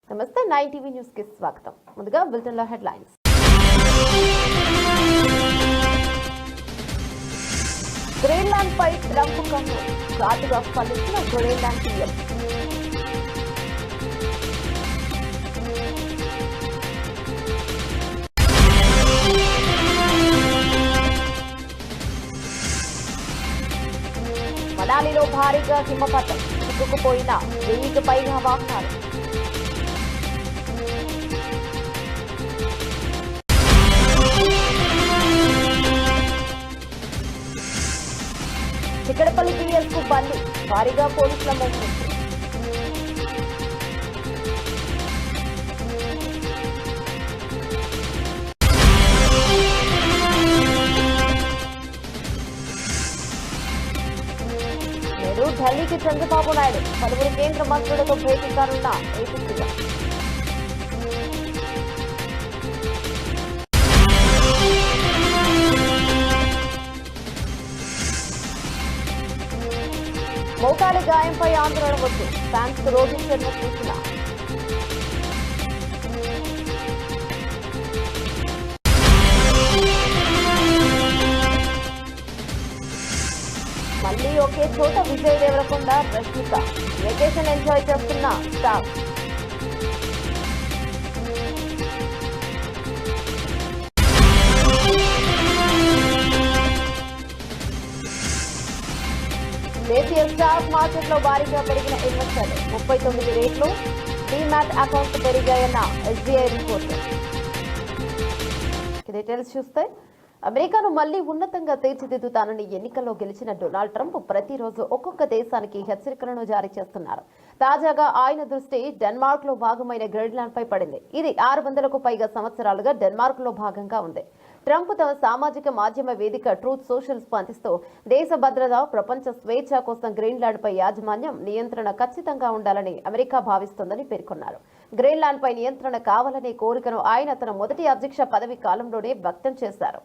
నమస్తే 9 TV news కి స్వాగతం. ముందుగా బులెటిన్ లో హెడ్లైన్స్. గ్రీన్లాండ్ పై ట్రంప్ కన్ను ఘాటుగా స్పందించిన గ్రీన్లాండ్ పీఎం. మనాలిలో భారీగా హిమపాతం, చిక్కుకుపోయిన 1000కి పైగా వాహనాలు. చిక్కడపల్లి పిఎస్ కు బండి, భారీగా పోలీసుల మోహరింపు. నేడు ఢిల్లీకి చంద్రబాబు నాయుడు పలువురు కేంద్ర మంత్రులతో భేటీ కానున్న ఏపీ సీఎం. మోకాలి గాయంపై ఆందోళన వద్దు, ఫ్యాన్స్ కు రోగిన్ శర్మ సూచన. మళ్లీ ఒకే చోట విజయ్ దేవరకొండ, రష్మిక వెకేషన్ ఎంజాయ్ చేస్తున్న స్టార్. దేశీయ స్టాక్ మార్కెట్ లో భారీగా పెరిగిన ఇన్వెస్టర్లు, 39 రేట్లు డీమ్యాట్ అకౌంట్ పెరిగాయన్న ఎస్బీఐ రిపోర్ట్. డీటెయిల్స్ చూస్తే, అమెరికాను మళ్లీ ఉన్నతంగా తీర్చిదిద్దుతానని ఎన్నికల్లో గెలిచిన డొనాల్డ్ ట్రంప్ ప్రతిరోజు ఒక్కొక్క దేశానికి హెచ్చరికలను జారీ చేస్తున్నారు. తాజాగా ఆయన దృష్టి డెన్మార్క్ లో భాగమైన గ్రీన్లాండ్ పై పడింది. ఇది 600కు పైగా సంవత్సరాలుగా డెన్మార్క్ లో భాగంగా ఉంది. ట్రంప్ తమ సామాజిక మాధ్యమ వేదిక ట్రూత్ సోషల్ స్పందిస్తూ దేశ భద్రత, ప్రపంచ స్వేచ్ఛ కోసం గ్రీన్లాండ్ పై యాజమాన్యం, నియంత్రణ ఖచ్చితంగా ఉండాలని అమెరికా భావిస్తోందని పేర్కొన్నారు. గ్రీన్లాండ్ పై నియంత్రణ కావాలనే కోరికను ఆయన తన మొదటి అధ్యక్ష పదవి కాలంలోనే వ్యక్తం చేశారు.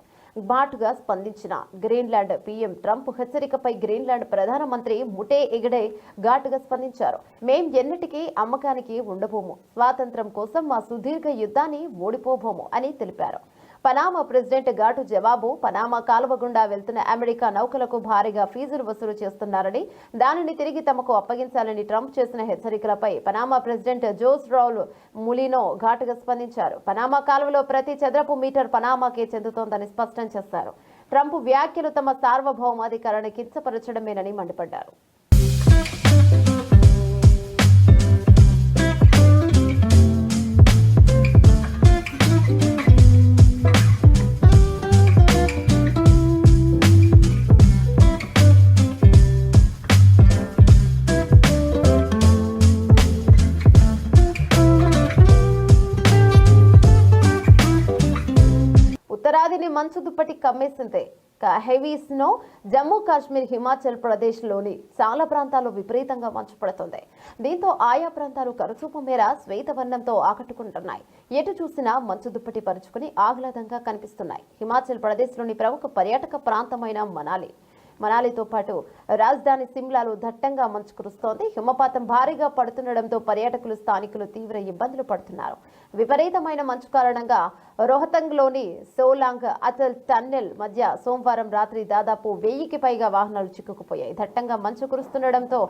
ఘాటుగా స్పందించిన గ్రీన్లాండ్ పీఎం ట్రంప్ హెచ్చరికపై గ్రీన్లాండ్ ప్రధానమంత్రి ముటే ఎగడే ఘాటుగా స్పందించారు. మేం ఎన్నిటికీ అమ్మకానికి ఉండబోము, స్వాతంత్ర్యం కోసం మా సుదీర్ఘ యుద్ధాన్ని ఓడిపోబోము అని తెలిపారు. పనామా ప్రెసిడెంట్ ఘాటు జవాబు, పనామా కాలువ గుండా వెళ్తున్న అమెరికా నౌకలకు భారీగా ఫీజులు వసూలు చేస్తున్నారని, దానిని తిరిగి తమకు అప్పగించాలని ట్రంప్ చేసిన హెచ్చరికలపై Panama president Jose Raul Mulino ఘాటుగా స్పందించారు. పనామా కాలువలో ప్రతి చదరపు మీటర్ పనామాకే చెందుతోందని స్పష్టం చేశారు. ట్రంప్ వ్యాఖ్యలు తమ సార్వభౌమాధికారాన్ని కించపరచడమేనని మండిపడ్డారు. ఉత్తరాదిని మంచు దుప్పటి కమ్మేసిందే. హెవీ స్నో జమ్మూ కాశ్మీర్, హిమాచల్ ప్రదేశ్ లోని చాలా ప్రాంతాల్లో విపరీతంగా మంచు పడుతుంది. దీంతో ఆయా ప్రాంతాలు కనుచూపు మేర శ్వేతవర్ణంతో ఆకట్టుకుంటున్నాయి. ఎటు చూసినా మంచు దుప్పటి పరుచుకుని ఆహ్లాదంగా కనిపిస్తున్నాయి. హిమాచల్ ప్రదేశ్ లోని ప్రముఖ పర్యాటక ప్రాంతమైన మనాలితో పాటు రాజధాని సిమ్లాలో దట్టంగా మంచు కురుస్తోంది. హిమపాతం భారీగా పడుతుండటంతో పర్యాటకులు, స్థానికులు తీవ్ర ఇబ్బందులు పడుతున్నారు. విపరీతమైన మంచు కారణంగా రోహతంగ్లోని సోలాంగ్ అటల్ టన్నెల్ మధ్య సోమవారం రాత్రి దాదాపు 1000కి పైగా వాహనాలు చిక్కుకుపోయాయి. దట్టంగా మంచు కురుస్తుండటంతో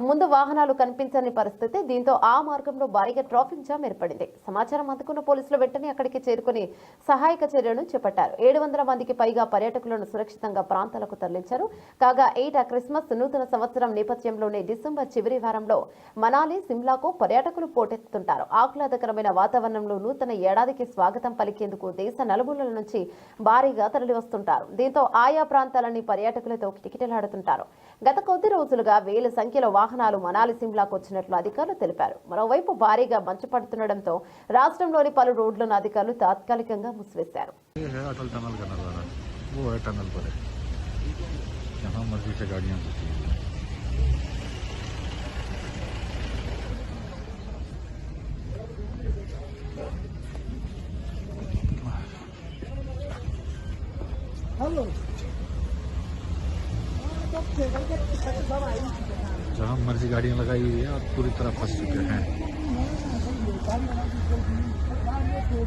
ముందు వాహనాలు కనిపించని పరిస్థితి. దీంతో ఆ మార్గంలో భారీగా ట్రాఫిక్ జామ్ ఏర్పడింది. సమాచారం అందుకున్న పోలీసులు వెంటనే అక్కడికి చేరుకుని సహాయక చర్యలను చేపట్టారు. 700 మందికి పైగా పర్యాటకులను సురక్షితంగా ప్రాంతాలకు తరలించారు. కాగా క్రిస్మస్, నూతన సంవత్సరం నేపథ్యంలోనే డిసెంబర్ చివరి వారంలో మనాలి, సిమ్లాకు పర్యాటకులు పోటెత్తుతుంటారు. ఆహ్లాదకరమైన వాతావరణంలో నూతన ఏడాదికి స్వాగతం పలికేందుకు దేశ నలుమూలల నుంచి భారీగా తరలివస్తుంటారు. దీంతో ఆయా ప్రాంతాలని పర్యాటకులతో కిటకిటలాడుతుంటారు. గత కొద్ది రోజులుగా 1000 సంఖ్యలో వాహనాలు మనాలి, సిమ్లాకు వచ్చినట్లు అధికారులు తెలిపారు. మరోవైపు భారీగా మంచు పడుతుండటంతో రాష్ట్రంలోని పలు రోడ్లను అధికారులు తాత్కాలికంగా మూసివేశారు. जहाँ मर्जी से गाड़ियाँ होती हैं। जहाँ मर्जी गाड़ियाँ लगाई हुई है और पूरी तरह फंस चुके हैं।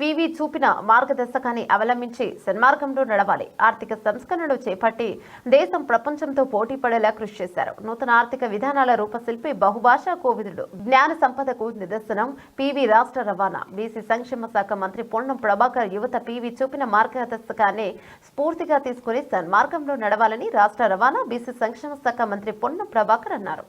పివి చూపిన మార్గదర్శకాన్ని అవలంబించి సన్మార్గంలో నడవాలి. ఆర్థిక సంస్కరణలు చేపట్టి దేశం ప్రపంచంతో పోటీ పడేలా కృషి చేశారు. నూతన ఆర్థిక విధానాల రూపశిల్పి, బహుభాషా కోవిదుడు, జ్ఞాన సంపదకు నిదర్శనం పివి. రాష్ట్ర రవాణా, బీసీ సంక్షేమ శాఖ మంత్రి పొన్నం ప్రభాకర్ యువత పివి చూపిన మార్గదర్శకాన్ని స్ఫూర్తిగా తీసుకుని సన్మార్గంలో నడవాలని రాష్ట్ర రవాణా, బీసీ సంక్షేమ శాఖ మంత్రి పొన్నం ప్రభాకర్ అన్నారు.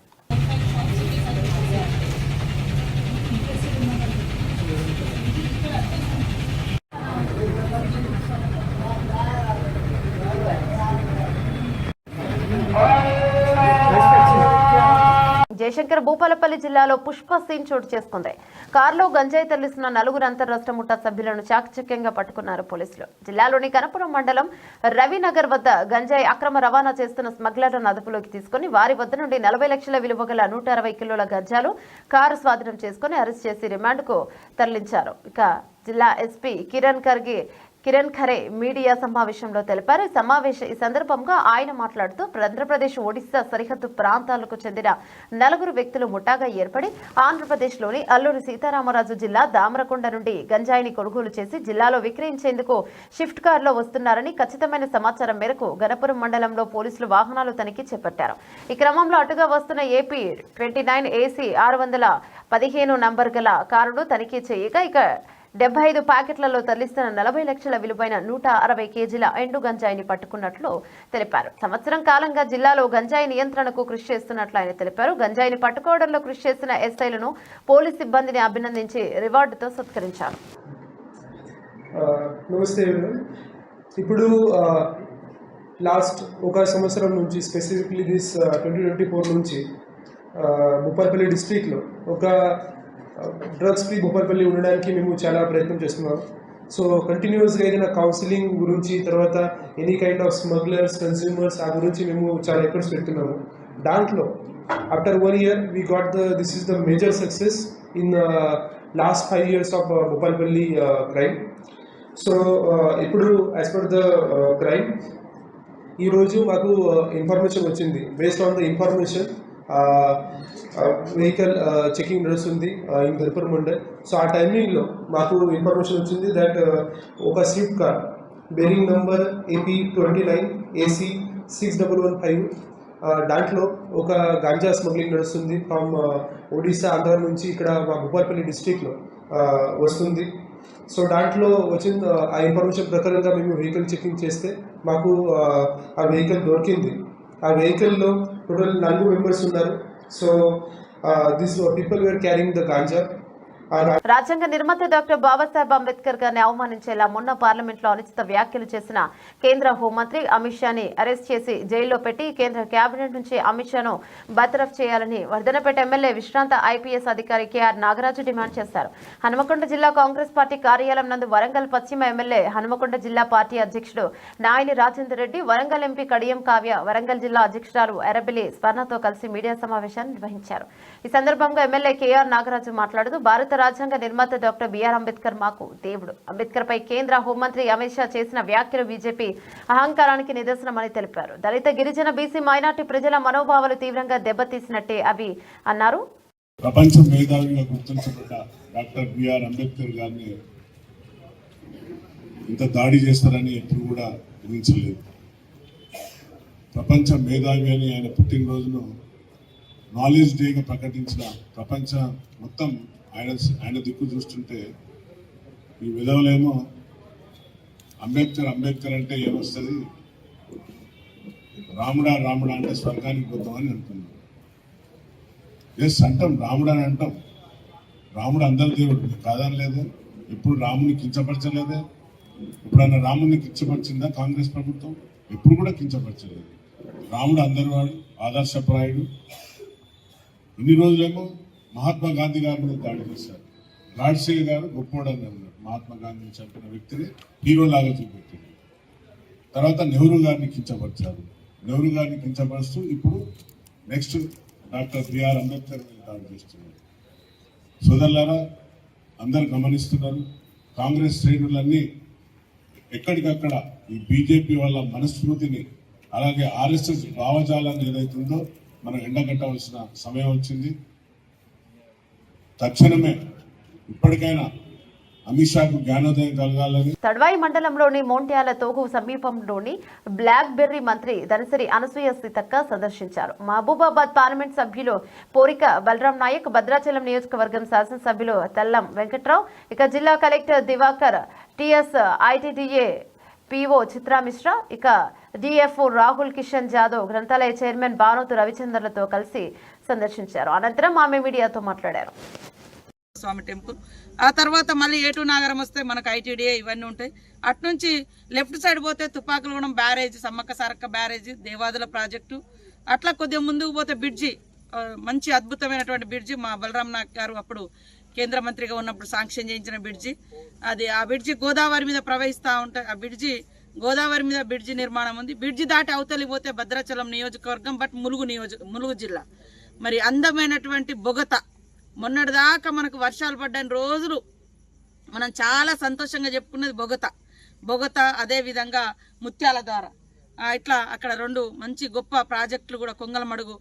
జయశంకర్ భూపాలపల్లి జిల్లాలో పుష్ప సీన్ చోటు చేసుకుంది. కారులో గంజాయి తరలిస్తున్న 4 అంతర్రాష్ట్ర ముఠా సభ్యులను చాకచక్యంగా పట్టుకున్నారు పోలీసులు. జిల్లాలోని కనపురం మండలం రవినగర్ వద్ద గంజాయి అక్రమ రవాణా చేస్తున్న స్మగ్లర్లను అదుపులోకి తీసుకుని వారి వద్ద నుండి 40 లక్షల విలువ గల 160 కిలోల గంజాలు కారు స్వాధీనం చేసుకుని అరెస్ట్ చేసి రిమాండ్కు తరలించారు. ఇక జిల్లా ఎస్పీ కిరణ్ ఖరే మీడియా సమావేశంలో తెలిపారు. ఈ సందర్భంగా ఆయన మాట్లాడుతూ ఆంధ్రప్రదేశ్, ఒడిశా సరిహద్దు ప్రాంతాలకు చెందిన 4 వ్యక్తులు ముఠాగా ఏర్పడి ఆంధ్రప్రదేశ్లోని అల్లూరి సీతారామరాజు జిల్లా దామరకొండ నుండి గంజాయిని కొనుగోలు చేసి జిల్లాలో విక్రయించేందుకు షిఫ్ట్ కారులో వస్తున్నారని ఖచ్చితమైన సమాచారం మేరకు గణపురం మండలంలో పోలీసులు వాహనాలు తనిఖీ చేపట్టారు. ఈ క్రమంలో అటుగా వస్తున్న ఏపీ 29 AC 615 నంబర్ గల కారును తనిఖీ చేయగా ఇక 75 ప్యాకెట్లలో తరలిస్తున్న 40 లక్షల విలువైన 160 కేజీల ఎండు గంజాయిని పట్టుకున్నట్లు తెలిపారు. సంవత్సరం కాలంగా జిల్లాలో గంజాయి నియంత్రణకు కృషి చేస్తున్నట్లు ఆయన తెలిపారు. గంజాయిని పట్టుకోవడంలో కృషి చేసిన ఎస్ఐలను, పోలీస్ సిబ్బందిని అభినందించి రివార్డుతో సత్కరించారు. నమస్తే. ఇప్పుడు లాస్ట్ ఒక సంవత్సరం నుంచి, స్పెసిఫిక్లీ 2024 నుంచి భూపాలపల్లి డిస్ట్రిక్ట్లో ఒక డ్రగ్స్ ఫ్రీ భూపాలపల్లి ఉండడానికి మేము చాలా ప్రయత్నం చేస్తున్నాం. సో కంటిన్యూస్గా ఏదైనా కౌన్సిలింగ్ గురించి, తర్వాత any kind of smugglers, consumers, ఆ గురించి మేము చాలా ఎఫర్ట్స్ పెడుతున్నాము. దాంట్లో after 1 year we got this is the major success in last 5 years of Bhupalpally crime. So ఇప్పుడు యాజ్ పర్ ద క్రైమ్ ఈరోజు మాకు ఇన్ఫర్మేషన్ వచ్చింది. Based on the information vehicle checking నడుస్తుంది ఇన్ గణపురం మండల్. సో ఆ టైమింగ్లో మాకు ఇన్ఫర్మేషన్ వచ్చింది దట్ ఒక Swift car bearing number AP 29 AC 6115 దాంట్లో ఒక గాంజా స్మగ్లింగ్ నడుస్తుంది ఫ్రమ్ ఒడిశా, ఆంధ్ర నుంచి ఇక్కడ మా భూపాలపల్లి డిస్ట్రిక్ట్లో వస్తుంది. సో దాంట్లో వచ్చిన ఆ ఇన్ఫర్మేషన్ ప్రకారంగా మేము వెహికల్ చెకింగ్ చేస్తే మాకు ఆ వెహికల్ దొరికింది. ఆ వెహికల్లో టోటల్ 4 మెంబర్స్ ఉన్నారు. So this people were carrying the ganja. రాజ్యాంగ నిర్మాత డాక్టర్ బాబాసాహెబ్ అంబేద్కర్ గారిని అవమానించేలా మొన్న పార్లమెంట్లో అనుచిత వ్యాఖ్యలు చేసిన కేంద్ర హోంమంత్రి అమిత్ షాని అరెస్ట్ చేసి జైల్లో పెట్టి కేంద్ర కేబినెట్ నుంచి అమిత్ షాను బర్తరఫ్ చేయాలని వర్ధనపేట ఎమ్మెల్యే విశ్రాంత IPS అధికారి KR నాగరాజు డిమాండ్ చేశారు. హనుమకొండ జిల్లా కాంగ్రెస్ పార్టీ కార్యాలయం నందు వరంగల్ పశ్చిమ ఎమ్మెల్యే, హనుమకొండ జిల్లా పార్టీ అధ్యక్షుడు నాయని రాజేందర్ రెడ్డి, వరంగల్ ఎంపీ కడియం కావ్య, వరంగల్ జిల్లా అధ్యక్షురాలు ఎర్రబెల్లి స్వర్ణతో కలిసి మీడియా సమావేశాన్ని నిర్వహించారు. ఈ సందర్భంగా ఎమ్మెల్యే KR నాగరాజు మాట్లాడుతూ భారత రాజ్యాంగ నిర్మాత డాక్టర్ బిఆర్ అంబేద్కర్ మాకు దేవుడు. అంబేద్కర్ పై కేంద్ర హోంమంత్రి అమిత్ షా చేసిన వ్యాఖ్యలు బీజేపీ అహంకారానికి నిదర్శనమని తెలిపారు. దళిత, గిరిజన, బీసీ, మైనార్టీ ప్రజల మనోభావాలు తీవ్రంగా దెబ్బతీసినట్టే అవి అన్నారు. ప్రపంచ మేధావిగా గుర్తించబడ్డ డాక్టర్ బిఆర్ అంబేద్కర్ గారిని ఇంత దాడి చేస్తారని ఎప్పుడు కూడా ఊహించలేదు. ప్రపంచ మేధావి అని ఆయన పుట్టినరోజును నాలెడ్జ్ డేగా ప్రకటించిన ప్రపంచ మొత్తం ఆయన దిక్కు చూస్తుంటే ఈ విధవలేమో అంబేద్కర్ అంటే ఏమొస్తుంది, రాముడా అంటే స్వర్గానికి పోతామని అంటున్నాం. ఎస్ అంటాం, రాముడు అని అంటాం. రాముడు అందరి దేవుడు కాదని లేదు. ఎప్పుడు రాముని కించపరచలేదే. ఎప్పుడన్నా రాముని కించపరిచిందా కాంగ్రెస్ ప్రభుత్వం? ఎప్పుడు కూడా కించపరచలేదు. రాముడు అందరి వాడు, ఆదర్శప్రాయుడు. ఇన్ని రోజులేమో మహాత్మా గాంధీ గారి మీద దాడి చేశారు. గాడ్సే గారు గొప్పోడని అన్నారు. మహాత్మా గాంధీని చంపిన వ్యక్తిని హీరోలాగా చూపెట్టారు. తర్వాత నెహ్రూ గారిని కించపరిచారు. నెహ్రూ గారిని కించపరుస్తూ ఇప్పుడు నెక్స్ట్ డాక్టర్ బిఆర్ అంబేద్కర్ మీద దాడి చేస్తున్నారు. సోదరులారా, అందరు గమనిస్తున్నారు. కాంగ్రెస్ శ్రేణులన్నీ ఎక్కడికక్కడ ఈ బీజేపీ వాళ్ళ మనస్మృతిని, అలాగే RSS భావజాలాన్ని ఏదైతుందో మనం ఎండగట్టవలసిన సమయం వచ్చింది. తక్షణమే ఇప్పటికైనా అమిత్ షాకు జ్ఞానోదయం కలగాలని. తడ్వాయి మండలంలోని మోంట్యాల తోగు సమీపంలోని బ్లాక్ బెర్రీ మంత్రి దనసరి అనసూయ సీతక్క సందర్శించారు. మహబూబాబాద్ పార్లమెంట్ సభ్యులు పోరిక బలరాం నాయక్, భద్రాచలం నియోజకవర్గం శాసనసభ్యులు తెల్లం వెంకట్రావు, ఇక జిల్లా collector Divakar, TS ITDA PO Chitra Mishra, ఇక డిఎఫ్ఓ రాహుల్ కిషన్ జాదవ్, గ్రంథాలయ చైర్మన్ బానోతు రవిచంద్రలతో కలిసి సందర్శించారు. అనంతరం ఆమె మీడియాతో మాట్లాడారు. స్వామి టెంపుల్, ఆ తర్వాత మళ్ళీ ఏటూ నాగరం వస్తే మనకు ఐటీడీఏ ఇవన్నీ ఉంటాయి. అట్నుంచి లెఫ్ట్ సైడ్ పోతే Tupakulagudem barrage, Sammakka Sarakka barrage, Devadula project, అట్లా కొద్దిగా ముందుకు పోతే బ్రిడ్జి, మంచి అద్భుతమైనటువంటి బ్రిడ్జి మా బలరాం నాయక్ గారు అప్పుడు కేంద్ర మంత్రిగా ఉన్నప్పుడు శాంక్షన్ చేయించిన బ్రిడ్జి. అది ఆ బ్రిడ్జి గోదావరి మీద ప్రవహిస్తూ ఉంటాయి. ఆ బ్రిడ్జి గోదావరి మీద బ్రిడ్జి నిర్మాణం ఉంది. బ్రిడ్జి దాటి అవతలి పోతే భద్రాచలం నియోజకవర్గం, బట్ ములుగు జిల్లా. మరి అందమైనటువంటి బొగత, మొన్నటిదాకా మనకు వర్షాలు పడ్డని రోజులు మనం చాలా సంతోషంగా చెప్పుకున్నది బొగత. అదేవిధంగా ముత్యాల ద్వారా ఇట్లా అక్కడ 2 మంచి గొప్ప ప్రాజెక్టులు కూడా, కొంగలమడుగు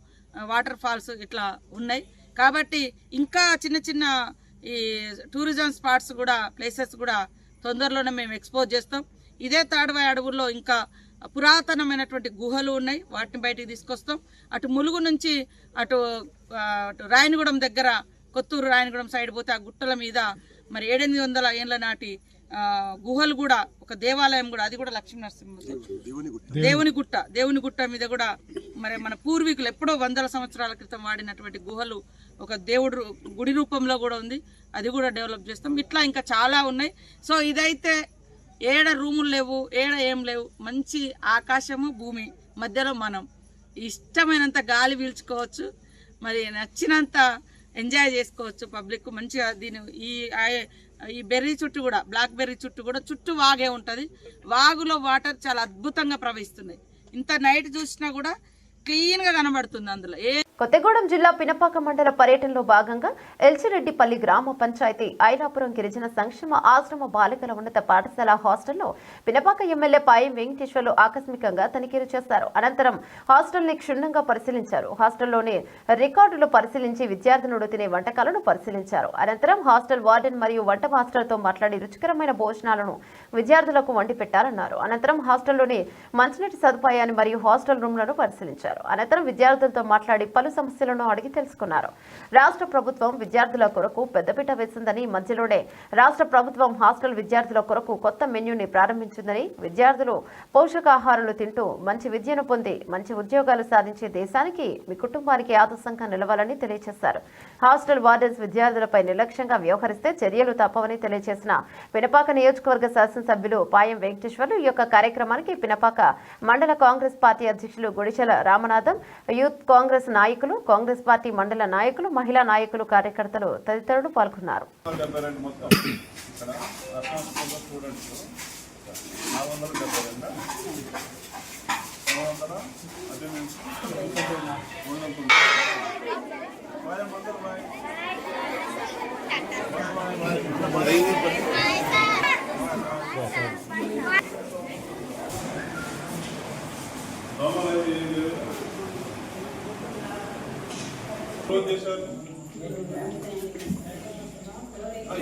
వాటర్ ఫాల్స్ ఇట్లా ఉన్నాయి. కాబట్టి ఇంకా చిన్న చిన్న ఈ టూరిజం స్పాట్స్ కూడా, ప్లేసెస్ కూడా తొందరలోనే మేము ఎక్స్పోజ్ చేస్తాం. ఇదే తాడ్వాయి అడవుల్లో ఇంకా పురాతనమైనటువంటి గుహలు ఉన్నాయి, వాటిని బయటికి తీసుకొస్తాం. అటు ములుగు నుంచి అటు రాయనగూడెం దగ్గర, కొత్తూరు రాయనగూడెం సైడ్ పోతే ఆ గుట్టల మీద మరి 700 ఏళ్ల నాటి గుహలు కూడా, ఒక దేవాలయం కూడా, అది కూడా లక్ష్మీనరసింహ దేవుని గుట్ట మీద కూడా మరి మన పూర్వీకులు ఎప్పుడో 100 సంవత్సరాల క్రితం వాడినటువంటి గుహలు ఒక దేవుడు గుడి రూపంలో కూడా ఉంది, అది కూడా డెవలప్ చేస్తాం. ఇట్లా ఇంకా చాలా ఉన్నాయి. సో ఇదైతే ఏడ రూములు లేవు, ఏడ ఏం లేవు, మంచి ఆకాశము భూమి మధ్యలో మనం ఇష్టమైనంత గాలి పీల్చుకోవచ్చు, మరి నచ్చినంత ఎంజాయ్ చేసుకోవచ్చు. పబ్లిక్ మంచిగా ఈ బెర్రీ చుట్టూ కూడా, బ్లాక్ బెర్రీ చుట్టూ కూడా చుట్టూ వాగే ఉంటుంది. వాగులో వాటర్ చాలా అద్భుతంగా ప్రవహిస్తున్నాయి. ఇంత నైట్ చూసినా కూడా క్లీన్గా కనబడుతుంది. అందులో కొత్తగూడెం జిల్లా పినపాక మండల పర్యటనలో భాగంగా ఎల్చిరెడ్డిపల్లి గ్రామ పంచాయతీ ఐలాపురం గిరిజన సంక్షేమ ఆశ్రమ బాలికల ఉన్నత పాఠశాల హాస్టల్లో పినపాక ఎమ్మెల్యే పాయం వెంకటేశ్వర్లు ఆకస్మికంగా తనిఖీలు చేశారు. అనంతరం హాస్టల్ ని క్షుణ్ణంగా పరిశీలించారు. హాస్టల్లోని రికార్డులు పరిశీలించి విద్యార్థినులు తినే వంటకాలను పరిశీలించారు. అనంతరం హాస్టల్ వార్డెన్ మరియు వంట మాస్టర్తో మాట్లాడి రుచికరమైన భోజనాలను విద్యార్థులకు వండి పెట్టారన్నారు. అనంతరం హాస్టల్లోని మంచినీటి సదుపాయాన్ని మరియు హాస్టల్ రూమ్లను పరిశీలించారు. అనంతరం విద్యార్థులతో మాట్లాడి పలు సమస్యలను అడిగి తెలుసుకున్నారు. రాష్ట్ర ప్రభుత్వం విద్యార్థుల కొరకు పెద్దపీట వేసిందని, మధ్యలోనే రాష్ట్ర ప్రభుత్వం హాస్టల్ విద్యార్థుల కొరకు కొత్త మెన్యూని ప్రారంభించిందని, విద్యార్థులు పోషకాహారాలు తింటూ మంచి విద్యను పొంది మంచి ఉద్యోగాలు సాధించే దేశానికి, మీ కుటుంబానికి ఆదర్శంగా నిలవాలని తెలియజేశారు. హాస్టల్ వార్డెన్స్ విద్యార్థులపై నిర్లక్ష్యంగా వ్యవహరిస్తే చర్యలు తప్పవని తెలియజేసిన పినపాక నియోజకవర్గ శాసనసభ్యులు పాయం వెంకటేశ్వర్లు ఈ యొక్క కార్యక్రమానికి పినపాక మండల కాంగ్రెస్ పార్టీ అధ్యక్షులు గుడిచెల రామనాథం, యూత్ కాంగ్రెస్ నాయకులు, కాంగ్రెస్ పార్టీ మండల నాయకులు, మహిళా నాయకులు, కార్యకర్తలు తదితరులు పాల్గొన్నారు.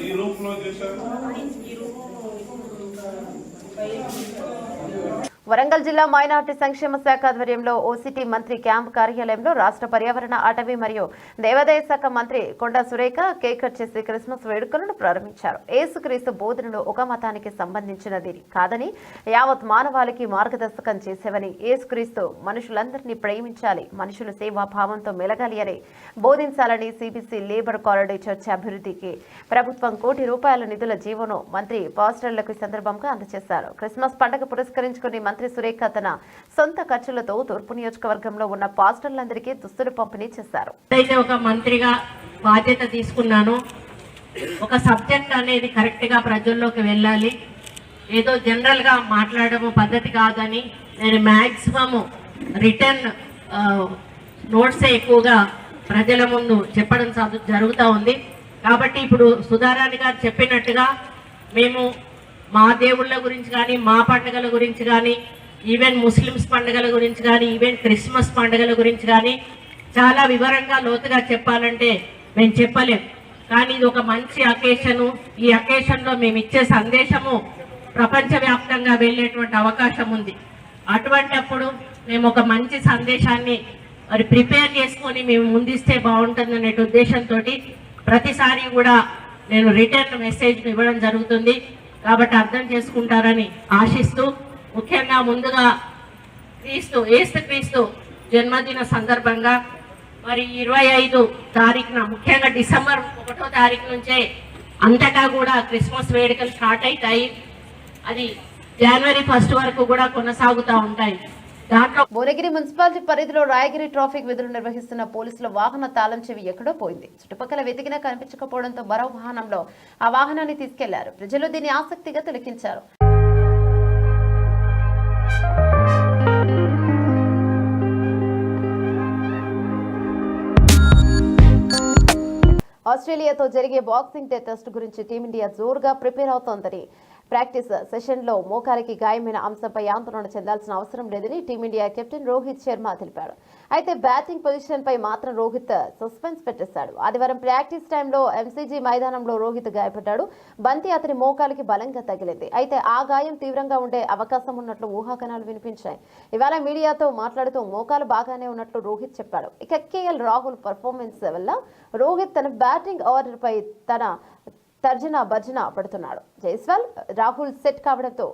ఈ రూమ్ క్లోజ్ చేశారు. వరంగల్ జిల్లా మైనార్టీ సంక్షేమ శాఖ ఆధ్వర్యంలో ఓసిటీ మంత్రి క్యాంప్ కార్యాలయంలో రాష్ట్ర పర్యావరణ, అటవీ మరియు దేవాదాయ శాఖ మంత్రి కొండా సురేఖ కేక్ కట్ చేసి క్రిస్మస్ వేడుకలను ప్రారంభించారు. యేసుక్రీస్తు బోధనలు ఒక మతానికి సంబంధించినది కాదని, యావత్ మానవాళికి మార్గదర్శకం చేసేవని, యేసుక్రీస్తు మనుషులందరినీ ప్రేమించాలి, మనుషులు సేవాభావంతో మెలగాలి అని బోధించాలని సిబిసి లేబర్ కారిడార్ చర్చ్ అభివృద్ధికి ప్రభుత్వం ₹1 కోటి నిధుల జీవోను మంత్రి పాస్టర్లకు ఈ సందర్భంగా అందజేశారు. క్రిస్మస్ పండుగ పురస్కరించుకుని మంత్రి సురేఖ తన సొంత ఖర్చులతో తూర్పు నియోజకవర్గంలో ఉన్న పాస్టర్లందరికీ దుస్తులు పంపిణీ చేశారు. అయితే ఒక మంత్రిగా బాధ్యత తీసుకున్నాను. ఒక సబ్జెక్ట్ అనేది కరెక్ట్ గా ప్రజల్లోకి వెళ్ళాలి, ఏదో జనరల్ గా మాట్లాడడం పద్ధతి కాదని నేను మాక్సిమం రిటర్న్ నోట్సే ఎక్కువగా ప్రజల ముందు చెప్పడం జరుగుతూ ఉంది. కాబట్టి ఇప్పుడు సుధారాణి గారు చెప్పినట్టుగా మేము మా దేవుళ్ళ గురించి కానీ, మా పండుగల గురించి కానీ, ఈవెన్ ముస్లిమ్స్ పండుగల గురించి కానీ, ఈవెన్ క్రిస్మస్ పండుగల గురించి కానీ చాలా వివరంగా లోతుగా చెప్పాలంటే మేము చెప్పలేం. కానీ ఇది ఒక మంచి అకేషను. ఈ అకేషన్లో మేము ఇచ్చే సందేశము ప్రపంచవ్యాప్తంగా వెళ్ళేటువంటి అవకాశం ఉంది. అటువంటప్పుడు మేము ఒక మంచి సందేశాన్ని మరి ప్రిపేర్ చేసుకొని మేము ముందిస్తే బాగుంటుంది అనే ఉద్దేశంతో ప్రతిసారి కూడా నేను రిటర్న్ మెసేజ్ ఇవ్వడం జరుగుతుంది. కాబట్టి అర్థం చేసుకుంటారని ఆశిస్తూ, ముఖ్యంగా ముందుగా యేసుక్రీస్తు జన్మదిన సందర్భంగా మరి 25 తారీఖున, ముఖ్యంగా డిసెంబర్ 1వ తారీఖు నుంచే అంతటా కూడా క్రిస్మస్ వేడుకలు స్టార్ట్ అవుతాయి. అది జనవరి 1 వరకు కూడా కొనసాగుతూ ఉంటాయి. దాంట్లో భువనగిరి మున్సిపాలిటీ పరిధిలో రాయగిరి ట్రాఫిక్ విధులు నిర్వహిస్తున్న పోలీసుల వాహన తాళం చెవి ఎక్కడో పోయింది. చుట్టుపక్కల వెతికినా కనిపించకపోవడంతో మరో వాహనంలో ఆ వాహనాన్ని తీసుకెళ్లారు. ప్రజలు దీన్ని ఆసక్తిగా తిలకించారు. ఆస్ట్రేలియాతో జరిగే బాక్సింగ్ డే టెస్ట్ గురించి టీమిండియా జోరుగా ప్రిపేర్ అవుతోందని, ప్రాక్టీస్ సెషన్లో మోకాలికి గాయమైన అంశంపై ఆందోళన చెందాల్సిన అవసరం లేదని టీమిండియా కెప్టెన్ రోహిత్ శర్మ తెలిపాడు. అయితే బ్యాటింగ్ పొజిషన్పై మాత్రం రోహిత్ సస్పెన్స్ పెట్టేశాడు. ఆదివారం ప్రాక్టీస్ టైంలో ఎంసీజీ మైదానంలో రోహిత్ గాయపడ్డాడు. బంతి అతని మోకాలికి బలంగా తగిలింది. అయితే ఆ గాయం తీవ్రంగా ఉండే అవకాశం ఉన్నట్లు ఊహాగానాలు వినిపించాయి. ఇవాళ మీడియాతో మాట్లాడుతూ మోకాలు బాగానే ఉన్నట్లు రోహిత్ చెప్పాడు. ఇక కేఎల్ రాహుల్ పర్ఫార్మెన్స్ వల్ల రోహిత్ తన బ్యాటింగ్ ఆర్డర్ పై తన తర్జన భర్జన పడుతున్నాడు. జైస్వాల్, రాహుల్ సెట్ కావడంతో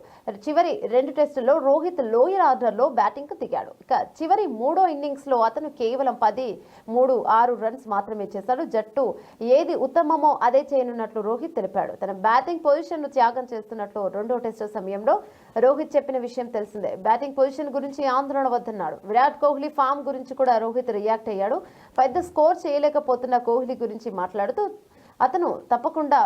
చివరి 2 టెస్టుల్లో రోహిత్ లోయర్ ఆర్డర్లో బ్యాటింగ్ కు దిగాడు. ఇక చివరి 3వ ఇన్నింగ్స్ లో అతను కేవలం 10-3-6 రన్స్ మాత్రమే చేశాడు. జట్టు ఏది ఉత్తమమో అదే చేయనున్నట్లు రోహిత్ తెలిపాడు. తన బ్యాటింగ్ పొజిషన్ ను త్యాగం చేస్తున్నట్లు 2వ టెస్టు సమయంలో రోహిత్ చెప్పిన విషయం తెలిసిందే. బ్యాటింగ్ పొజిషన్ గురించి ఆందోళన వద్దన్నాడు. విరాట్ కోహ్లీ ఫామ్ గురించి కూడా రోహిత్ రియాక్ట్ అయ్యాడు. పెద్ద స్కోర్ చేయలేకపోతున్న కోహ్లీ గురించి మాట్లాడుతూ అతను తప్పకుండా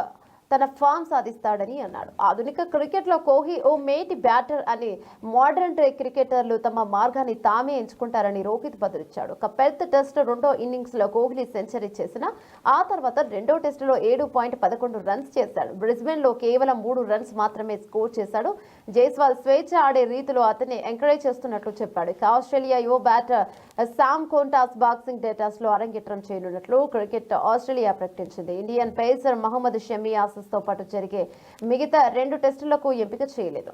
తన ఫామ్ సాధిస్తాడని అన్నాడు. ఆధునిక క్రికెట్లో కోహ్లీ ఓ మేటి బ్యాటర్ అని మోడర్న్ క్రికెటర్లు తమ మార్గాన్ని తామే ఎంచుకుంటారని రోహిత్ బదులిచ్చాడు. ఒక పెద్ద టెస్ట్ 2వ ఇన్నింగ్స్ లో కోహ్లీ సెంచరీ చేసిన ఆ తర్వాత 2వ టెస్టులో 7.11 రన్స్ చేశాడు. బ్రిస్బెన్ లో కేవలం 3 రన్స్ మాత్రమే స్కోర్ చేశాడు. జైస్వాల్ స్వేచ్ఛ ఆడే రీతిలో అతన్ని ఎంకరేజ్ చేస్తున్నట్లు చెప్పాడు. ఇక ఆస్ట్రేలియా యువ batter Sam Konstas Boxing Day test లో అరంగేట్రం చేయనున్నట్లు క్రికెట్ ఆస్ట్రేలియా ప్రకటించింది. ఇండియన్ పేసర్ మహమ్మద్ షమి తో పాటు జరిగే మిగతా 2 టెస్టులకు ఎంపిక చేయలేదు.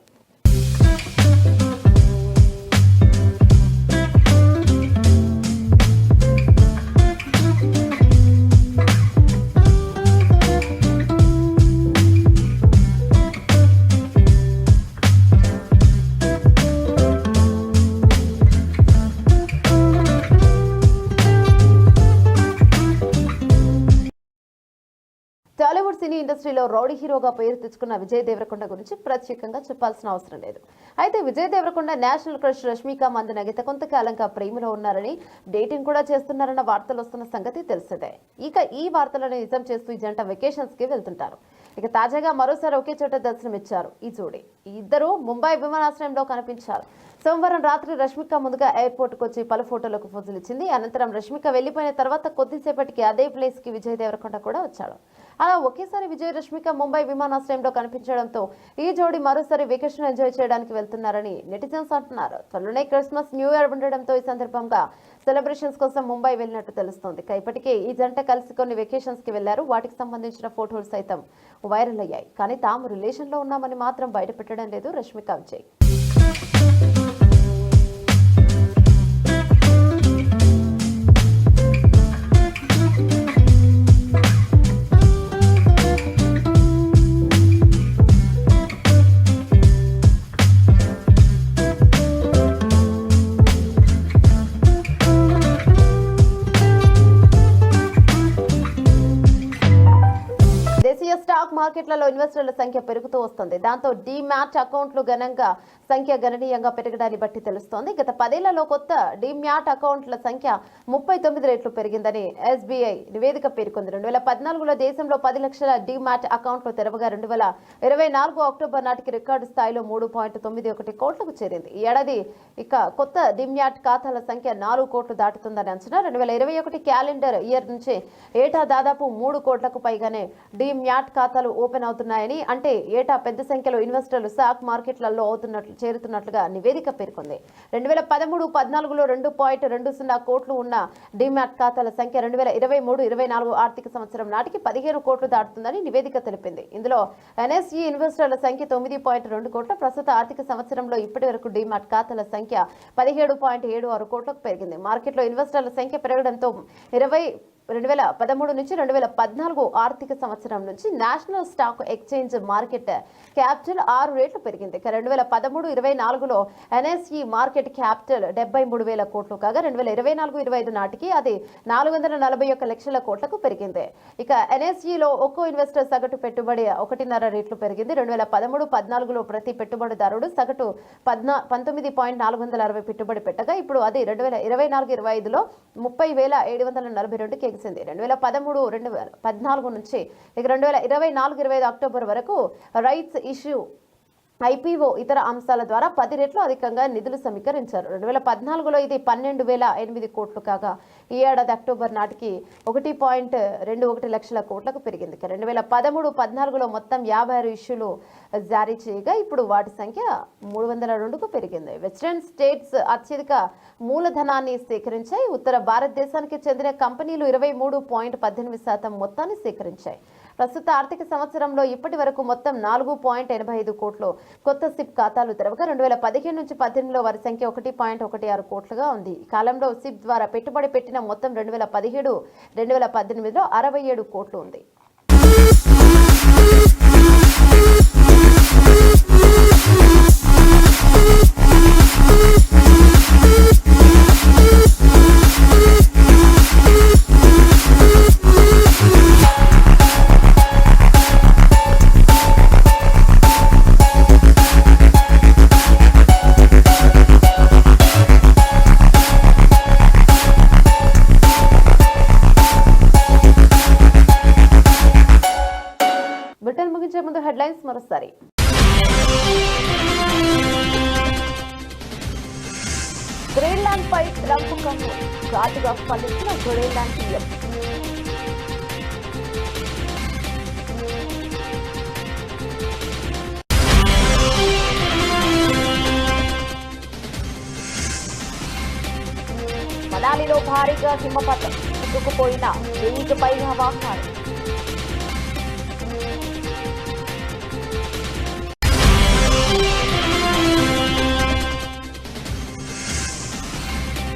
టాలీవుడ్ సినీ ఇండస్ట్రీలో రౌడీ హీరోగా పేరు తెచ్చుకున్న విజయ్ దేవరకొండ గురించి ప్రత్యేకంగా చెప్పాల్సిన అవసరం లేదు. అయితే విజయ్ దేవరకొండ నేషనల్ క్రష్ రష్మిక మందన గత కొంతకాలంగా ప్రేమలో ఉన్నారని, డేటింగ్ కూడా చేస్తున్నారన్న వార్తలు వస్తున్న సంగతి తెలిసిందే. ఇక ఈ వార్తలను నిజం చేస్తూ ఈ జంట వెకేషన్స్ కి వెళ్తుంటారు. ఇక తాజాగా మరోసారి ఒకే చోట దర్శనమిచ్చారు ఈ జోడీ. ఇద్దరు ముంబై విమానాశ్రయంలో కనిపించారు. సోమవారం రాత్రి రష్మిక ముందుగా ఎయిర్పోర్ట్ కు వచ్చి పలు ఫోటోలకు ఫోజులు ఇచ్చింది. అనంతరం రష్మిక వెళ్లిపోయిన తర్వాత కొద్దిసేపటికి అదే ప్లేస్ కి విజయ్ దేవరకొండ కూడా వచ్చాడు. అలా ఒకేసారి విజయ్ రష్మిక ముంబై విమానాశ్రయంలో కనిపించడంతో ఈ జోడీ మరోసారి వెకేషన్ ఎంజాయ్ చేయడానికి వెళ్తున్నారని నెటిజన్స్ అంటున్నారు. త్వరలోనే క్రిస్మస్, న్యూ ఇయర్ ఉండడంతో ఈ సందర్భంగా సెలబ్రేషన్స్ కోసం ముంబై వెళ్ళినట్టు తెలుస్తోంది. ఇప్పటికే ఈ జంట కలిసి కొన్ని వెకేషన్స్ కి వెళ్లారు. వాటికి సంబంధించిన ఫోటోలు సైతం వైరల్ అయ్యాయి. కానీ తాము రిలేషన్ లో ఉన్నామని మాత్రం బయట పెట్టడం లేదు రష్మిక విజయ్. స్టాక్ మార్కెట్లలో ఇన్వెస్టర్ల సంఖ్య పెరుగుతూ వస్తుంది. దాంతో డీమ్యాట్ అకౌంట్లు గణనీయంగా పెరగడాన్ని బట్టి తెలుస్తోంది. గత 10 ఏళ్లలో కొత్త డీమ్యాట్ అకౌంట్ల సంఖ్య 39 రెట్లు పెరిగిందని ఎస్బీఐ నివేదిక పేర్కొంది. 2014లో దేశంలో 10 లక్షల డీమ్యాట్ అకౌంట్లు తెరవగా 2024 అక్టోబర్ నాటికి రికార్డు స్థాయిలో 3.91 కోట్లకు చేరింది. ఈ ఏడాది ఇక కొత్త డీమ్యాట్ ఖాతాల సంఖ్య 4 కోట్లు దాటుతుందని అంచనా. 2021 క్యాలెండర్ ఇయర్ నుంచి ఏటా దాదాపు 3 కోట్లకు పైగానే డీమ్యాట్ ఖాతాలు ఓపెన్ ఓపెన్ అవుతున్నాయని, అంటే ఏటా పెద్ద సంఖ్యలో ఇన్వెస్టర్లు స్టాక్ మార్కెట్లలో చేరుతున్నట్లుగా నివేదిక పేర్కొంది. 2013-14లో 2.20 కోట్లు ఉన్న డిమాట్ ఖాతాల సంఖ్య 2023-24 ఆర్థిక సంవత్సరం నాటికి 15 కోట్లు దాటుతుందని నివేదిక తెలిపింది. ఇందులో ఎన్ఎస్ఈ ఇన్వెస్టర్ల సంఖ్య 9.2 కోట్ల. ప్రస్తుత ఆర్థిక సంవత్సరంలో ఇప్పటి వరకు డిమాట్ ఖాతాల సంఖ్య 17.76 కోట్లకు పెరిగింది. మార్కెట్లో ఇన్వెస్టర్ల సంఖ్య పెరగడంతో 2013 నుంచి 2014 ఆర్థిక సంవత్సరం నుంచి national stock exchange market capital 6 రెట్లు పెరిగింది. 2013-24లో ఎన్ఎస్ఈ మార్కెట్ క్యాపిటల్ 73,000 కోట్లు కాగా 2024-25 నాటికి అది 441 లక్షల కోట్లకు పెరిగింది. ఇక ఎన్ఎస్ఈలో ఒక్కో ఇన్వెస్టర్ సగటు పెట్టుబడి 1.5 రెట్లు పెరిగింది. 2013-14లో ప్రతి పెట్టుబడిదారుడు సగటు 19,460 పెట్టుబడి పెట్టగా ఇప్పుడు అది 2024-25లో 30,742కి ఎగిసింది. 2013-2014 నుంచి 2024-25 అక్టోబర్ వరకు రైట్స్ ఇష్యూ, ఐపీఓ ఇతర అంశాల ద్వారా 10 రెట్లు అధికంగా నిధులు సమీకరించారు. 2014లో ఇది 12,008 కోట్లు కాగా ఈ ఏడాది అక్టోబర్ నాటికి 1.21 లక్షల కోట్లకు పెరిగింది. 2013-14లో మొత్తం 56 ఇష్యూలు జారీ చేయగా ఇప్పుడు వాటి సంఖ్య 302కు పెరిగింది. వెస్టర్న్ స్టేట్స్ అత్యధిక మూలధనాన్ని సేకరించాయి. ఉత్తర భారతదేశానికి చెందిన కంపెనీలు 23.18% మొత్తాన్ని సేకరించాయి. ప్రస్తుత ఆర్థిక సంవత్సరంలో ఇప్పటి వరకు మొత్తం 4.85 కోట్లు కొత్త సిప్ ఖాతాలు తెరవగా 2015 నుంచి 18లో వారి సంఖ్య 1.16 కోట్లుగా ఉంది. ఈ కాలంలో సిప్ ద్వారా పెట్టుబడి పెట్టిన మొత్తం 2017-2018లో 67 కోట్లు ఉంది. ముగించే ముందు హెడ్లైన్స్ మరోసారి. గ్రీన్లాండ్ పై ట్రంప్ కన్ను ఘాటుగా స్పందించిన గ్రీన్లాండ్ పీఎం. మనాలిలో భారీగా హిమపాతం, చిక్కుకుపోయిన 1000కి పైగా వాహనాలు.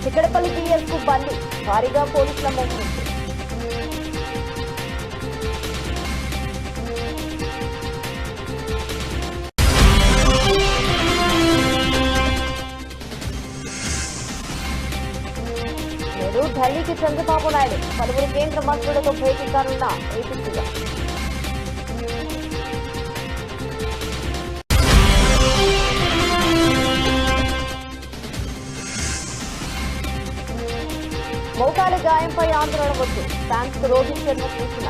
చిక్కడపల్లి పిఎస్కు బండి, భారీగా పోలీసుల మోహరింపు. నేడు ఢిల్లీకి చంద్రబాబు నాయుడు, పలువురు కేంద్ర మంత్రులతో భేటీ కానున్న ఏపీ సీఎం. మోకాలి గాయంపై ఆందోళన వద్దు, ఫ్యాన్స్ కు రోహిత్ శర్మ సూచన.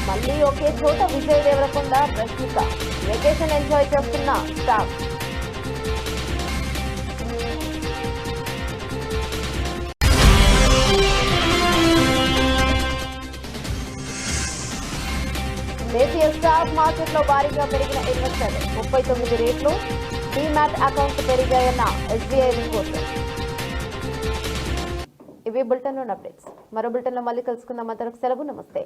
మళ్లీ ఒకే చోట విజయ్ దేవరకొండ, రష్మిక వెకేషన్ ఎంజాయ్ చేస్తున్న స్టాఫ్. దేశీయ స్టాక్ మార్కెట్లో భారీగా పెరిగిన ఇన్వెస్టర్లు, 39 రేట్లు డీమ్యాట్ అకౌంట్ పెరిగాయన్న ఎస్బీఐ రిపోర్ట్. ఇవి బులెటిన్లోని అప్డేట్స్. మరో బులెటిన్లో మళ్ళీ కలుసుకుందాం. అంతవరకు సెలవు, నమస్తే.